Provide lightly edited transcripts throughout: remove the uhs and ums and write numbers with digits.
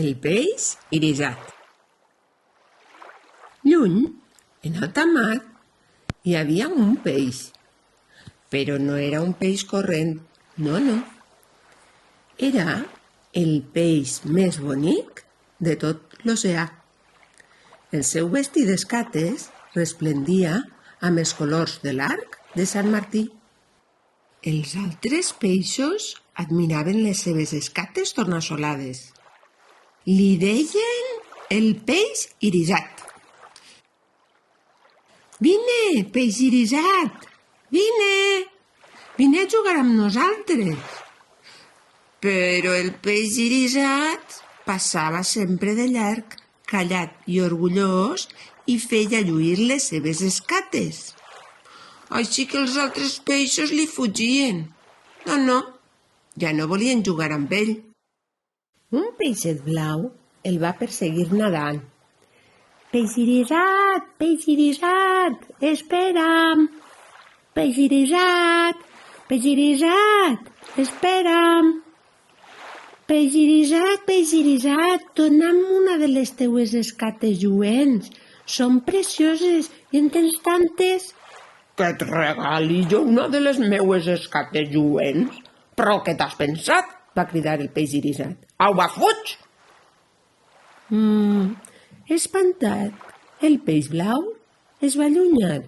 El peix irisat. Lluny, en alta mar, hi havia un peix, però no era un peix corrent, no. Era el peix més bonic de tot l'oceà. El seu vestit d'escates resplendia amb els colors de l'arc de Sant Martí. Els altres peixos admiraven les seves escates tornassolades. Li deien el peix irisat. «Vine, peix irisat! Vine! Vine a jugar amb nosaltres!» Però el peix irisat passava sempre de llarg, callat i orgullós, i feia lluir les seves escates. Així que els altres peixos li fugien. No, ja no volien jugar amb ell. Un peixet blau el va perseguir nedant. «Peix irisat, espera'm! Peix irisat, espera'm! Peix irisat, dona'm una de les teues escates lluents. Són precioses i en tens tantes». «Que et regali jo una de les meues escates lluents? Però què t'has pensat?» va cridar el peix irisat. «Au, va, fuig!» Espantat, el peix blau es va allunyar.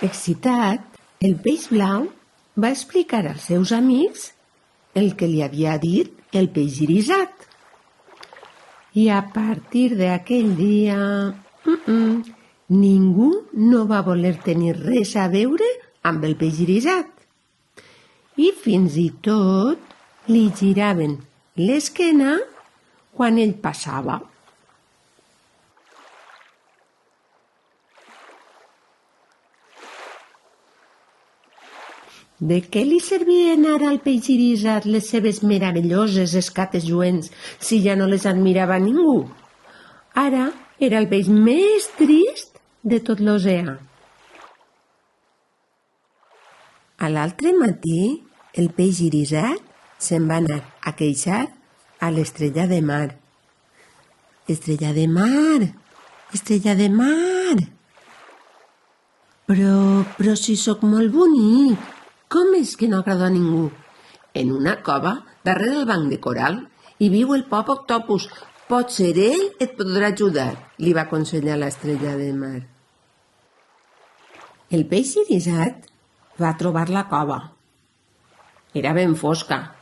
Excitat, el peix blau va explicar als seus amics el que li havia dit el peix irisat. I a partir d'aquell dia, ningú no va voler tenir res a veure amb el peix irisat. I fins i tot li giraven l'esquena quan ell passava. De què li servien ara al peix irisat les seves meravelloses escates lluents si ja no les admirava ningú? Ara era el peix més trist de tot l'oceà. A l'altre matí, el peix irisat se'n va anar a queixar a l'estrella de mar. «Estrella de mar, estrella de mar! Però si sóc molt bonic, com és que no agrada a ningú? En una cova, darrere el banc de coral, hi viu el pop octopus. Potser ell et podrà ajudar», li va aconsellar l'estrella de mar. El peix irisat va trobar la cova. Era ben fosca.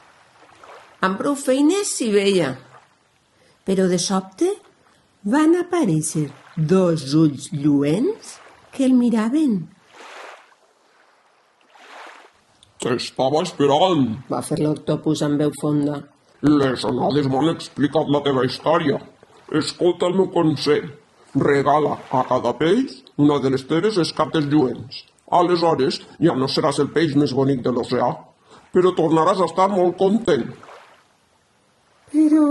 Amb prou feines s'hi veia. Però de sobte van aparèixer 2 ulls lluents que el miraven. «T'estava esperant», va fer l'octopus amb veu fonda. «Les onades m'han explicat la teva història. Escolta el meu consell. Regala a cada peix una de les teves escates lluents. Aleshores ja no seràs el peix més bonic de l'oceà, però tornaràs a estar molt content». Però...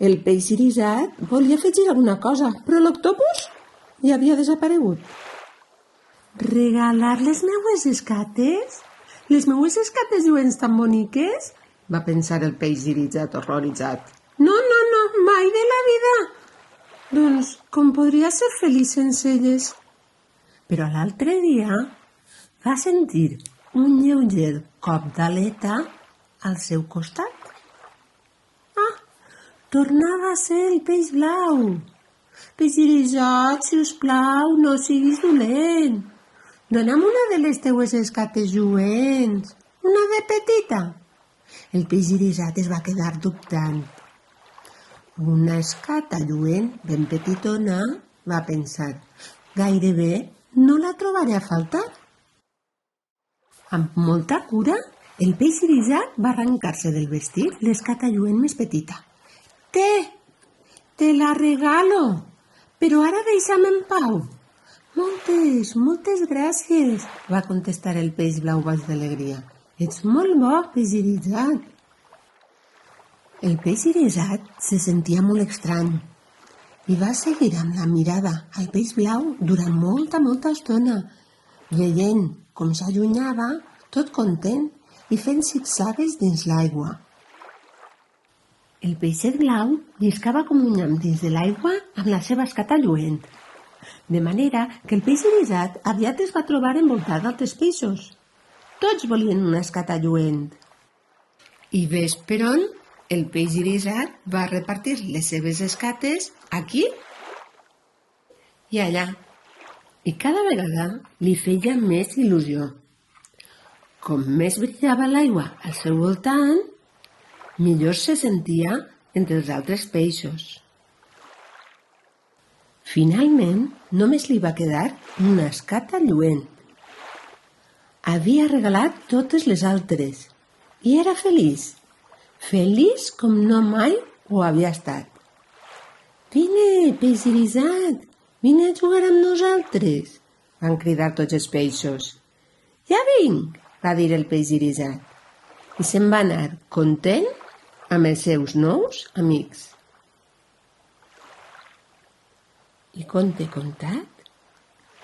El peix irisat volia afegir alguna cosa, però l'octopus ja havia desaparegut. «Regalar les meues escates? Les meues escates lluents tan boniques?» va pensar el peix irisat horroritzat. No, mai de la vida! Doncs com podria ser feliç sense elles? Però l'altre dia va sentir un lleuger cop d'aleta al seu costat. Tornava a ser el peix blau. «Peix irisat, si us plau, no siguis dolent. Dona'm una de les teues escates lluents, una de petita». El peix irisat es va quedar dubtant. Una escata lluent ben petitona, va pensar, gairebé no la trobaré a faltar. Amb molta cura, el peix irisat va arrencar-se del vestit l'escata lluent més petita. Te la regalo, però ara deixa'm en pau. Moltes gràcies, va contestar el peix blau baix d'alegria. Ets molt bo, peix irisat. El peix irisat se sentia molt estrany i va seguir amb la mirada al peix blau durant molta estona, veient com s'allunyava tot content i fent zigzagues dins l'aigua. El peixet blau lliscava com un llamp dins de l'aigua amb la seva escata lluent, de manera que el peix irisat aviat es va trobar envoltat d'altres peixos. Tots volien una escata lluent. I ves per on el peix irisat va repartir les seves escates aquí i allà, i cada vegada li feia més il·lusió. Com més brillava l'aigua al seu voltant, millor se sentia entre els altres peixos. Finalment, només li va quedar una escata lluent. Havia regalat totes les altres i era feliç. Feliç com no mai ho havia estat. «Vine, peix irisat, vine a jugar amb nosaltres», van cridar tots els peixos. «Ja vinc», va dir el peix irisat, i se'n va anar content amb els seus nous amics. I conte contat,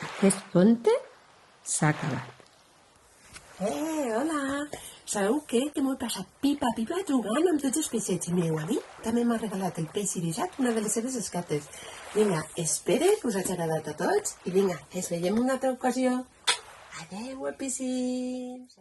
aquest conte s'ha acabat. Hola! Sabeu què? Que m'ho he passat pipa jugant amb tots els peixets. I mireu, a mi també m'ha regalat el peix irisat una de les seves escates. Vinga, espero que us hagi agradat a tots i vinga, ens veiem una altra ocasió. Adeu, epicins!